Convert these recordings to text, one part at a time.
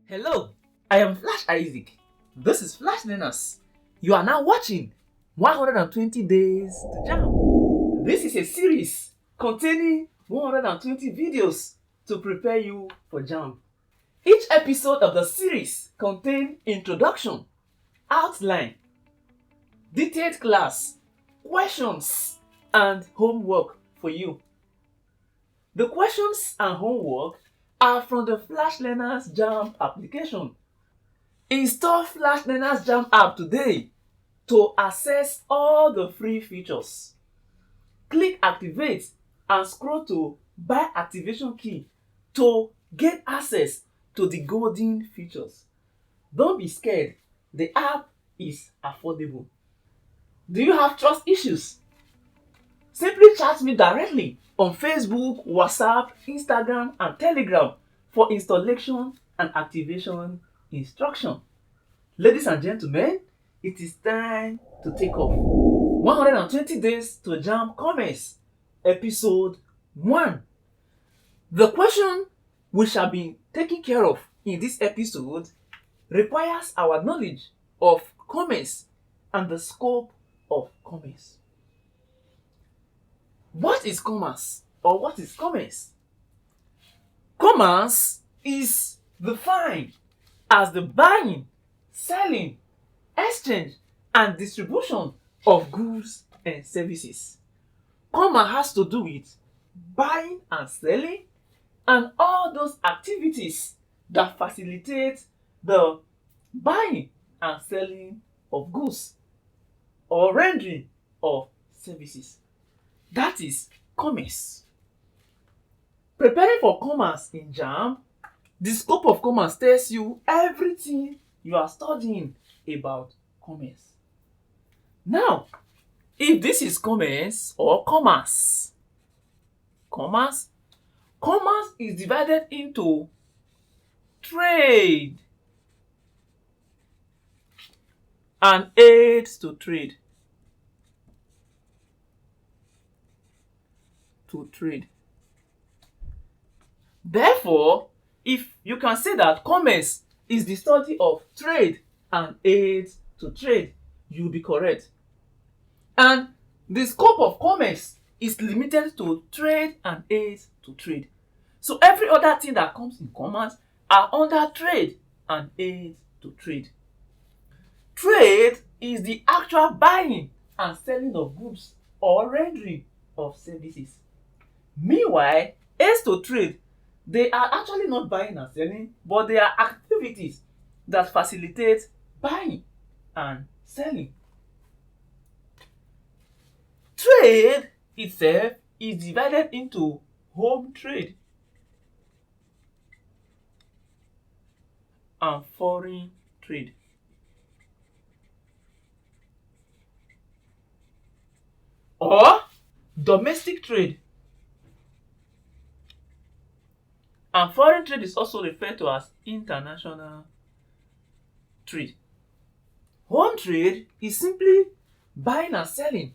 Hello, I am Flash Isaac. This is Flashlearners. You are now watching 120 Days to Jamb. This is a series containing 120 videos to prepare you for Jamb. Each episode of the series contains introduction, outline, detailed class, questions, and homework for you. The questions and homework are from the Flashlearners Jamb application. Install Flashlearners Jamb app today to access all the free features. Click Activate and scroll to Buy Activation Key to get access to the golden features. Don't be scared, the app is affordable. Do you have trust issues? Simply chat me directly on Facebook, WhatsApp, Instagram, and Telegram for installation and activation instruction. Ladies and gentlemen, it is time to take off. 120 Days to Jamb Commerce, Episode 1. The question we shall be taking care of in this episode requires our knowledge of commerce and the scope of commerce. What is commerce or what is commerce? Commerce is defined as the buying, selling, exchange, and distribution of goods and services. Commerce has to do with buying and selling and all those activities that facilitate the buying and selling of goods or rendering of services. That is commerce. Preparing for commerce in Jamb, the scope of commerce tells you everything you are studying about commerce. Now, if this is commerce or commerce is divided into trade and aids to trade. Therefore, if you can say that commerce is the study of trade and aids to trade, you'll be correct. And the scope of commerce is limited to trade and aids to trade. So every other thing that comes in commerce are under trade and aids to trade. Trade is the actual buying and selling of goods or rendering of services. Meanwhile, aids to trade, they are actually not buying and selling, but they are activities that facilitate buying and selling. Trade itself is divided into home trade and foreign trade. Or domestic trade. And foreign trade is also referred to as international trade. Home trade is simply buying and selling,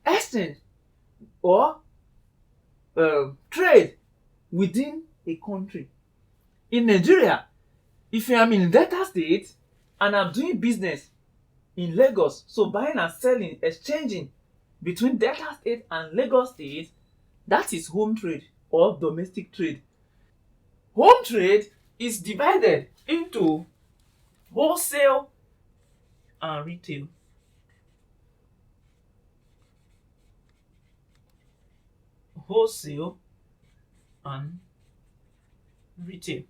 exchange, or trade within a country. In Nigeria, if I am in Delta State and I'm doing business in Lagos, so buying and selling, exchanging between Delta State and Lagos State, that is home trade or domestic trade. Home trade is divided into wholesale and retail. Wholesale and retail.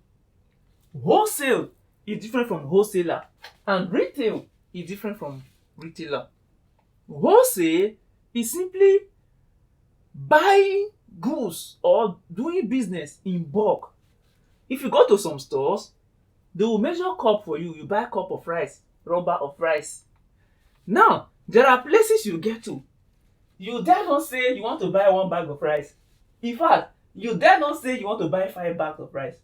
Wholesale is different from wholesaler, and retail is different from retailer. Wholesale is simply buying goods or doing business in bulk. If you go to some stores, they will measure cup for you. You buy cup of rice, rubber of rice. Now, there are places you get to. You dare not say you want to buy 1 bag of rice. In fact, you dare not say you want to buy 5 bags of rice.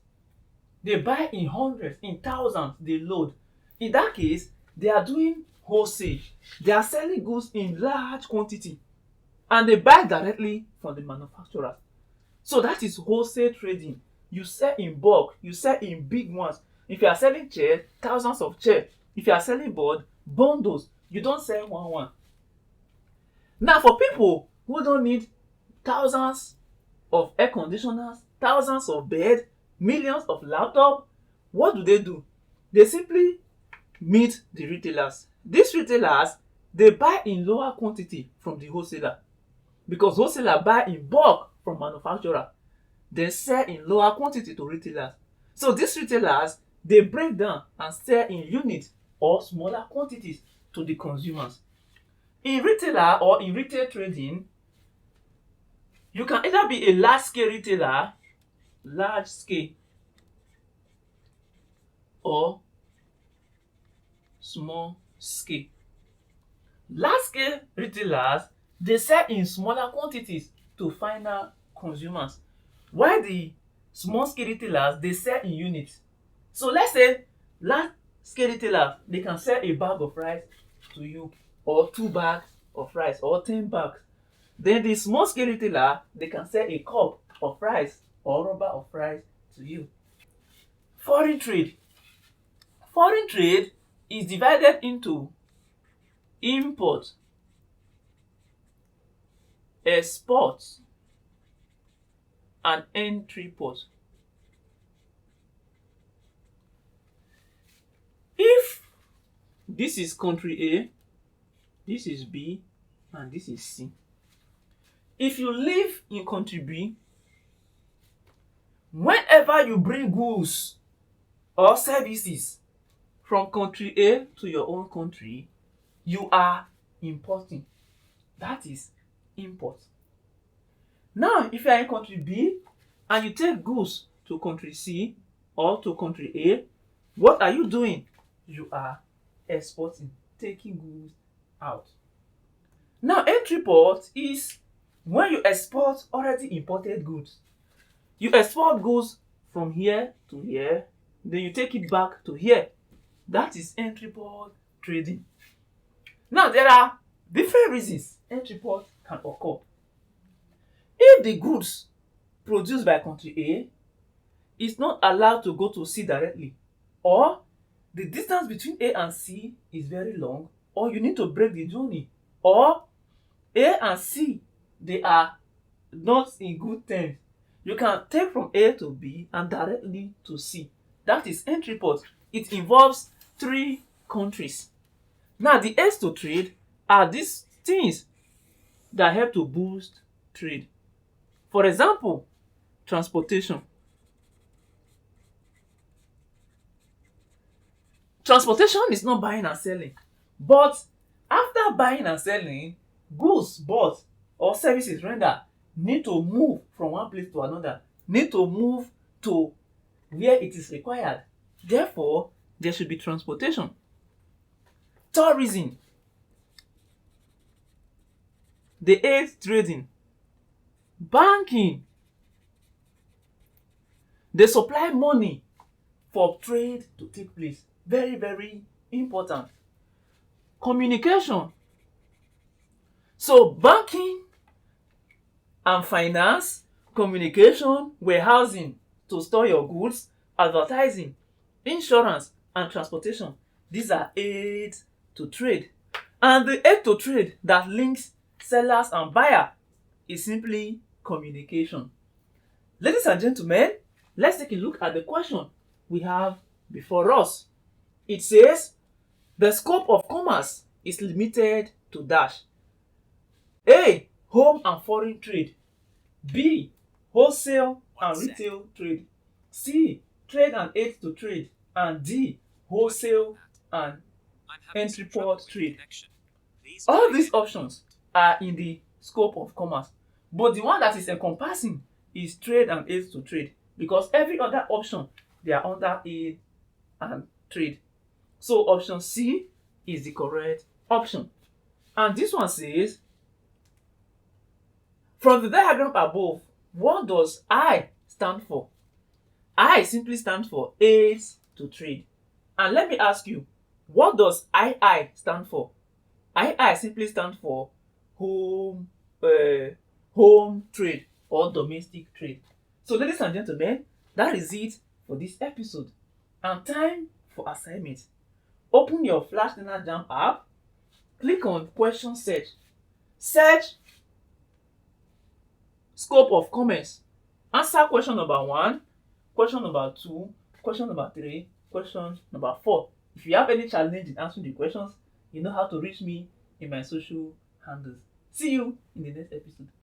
They buy in hundreds, in thousands, they load. In that case, they are doing wholesale. They are selling goods in large quantity. And they buy directly from the manufacturers. So that is wholesale trading. You sell in bulk, you sell in big ones. If you are selling chair, thousands of chair. If you are selling board, bundles. You don't sell one. Now for people who don't need thousands of air conditioners, thousands of beds, millions of laptops, what do? They simply meet the retailers. These retailers, they buy in lower quantity from the wholesaler, because wholesaler buy in bulk from manufacturer, then sell in lower quantity to retailers. So these retailers, they break down and sell in units or smaller quantities to the consumers. In retailer or in retail trading, you can either be a large scale retailer, large scale, or small scale. Large scale retailers, they sell in smaller quantities to final consumers, while the small scale retailers, they sell in units. So let's say large scale retailers, they can sell a bag of rice to you, or 2 bags of rice, or 10 bags. Then the small scale retailer, they can sell a cup of rice or rubber of rice to you. Foreign trade. Foreign trade is divided into import, export, and entrepôt. If this is country A, this is B, and this is C. If you live in country B, whenever you bring goods or services from country A to your own country, you are importing. That is import. Now, if you are in country B and you take goods to country C or to country A, what are you doing? You are exporting, taking goods out. Now, entrepôt is when you export already imported goods. You export goods from here to here, then you take it back to here. That is entrepôt trading. Now, there are different reasons entrepôt can occur. If the goods produced by country A is not allowed to go to C directly, or the distance between A and C is very long, or you need to break the journey, or A and C, they are not in good terms, you can take from A to B and directly to C. That is entrepôt. It involves 3 countries. Now, the aids to trade are these things that help to boost trade. For example, transportation. Transportation is not buying and selling, but after buying and selling, goods bought or services rendered need to move from one place to another, need to move to where it is required. Therefore, there should be transportation. Tourism. The aid trading. Banking. They supply money for trade to take place. Very, very important. Communication. So banking and finance, communication, warehousing to store your goods, advertising, insurance, and transportation. These are aids to trade. And the aid to trade that links sellers and buyer is simply communication. Ladies and gentlemen, let's take a look at the question we have before us. It says, the scope of commerce is limited to dash. A. Home and foreign trade. B. Wholesale and retail trade. C. Trade and aid to trade. And D. Wholesale and entrepôt trade. All these options are in the scope of commerce, but the one that is encompassing is trade and aid to trade, because every other option, they are under aid and trade. So option C is the correct option. And this one says, from the diagram above, what does I stand for? I simply stands for aids to trade. And let me ask you, what does II stand for? II simply stands for home trade or domestic trade. So ladies and gentlemen, that is it for this episode. And time for assignment. Open your Flashlearners Jamb app, click on question search. Search scope of commerce. Answer question number 1, question number 2, question number 3, question number 4. If you have any challenge in answering the questions, you know how to reach me in my social handles. See you in the next episode.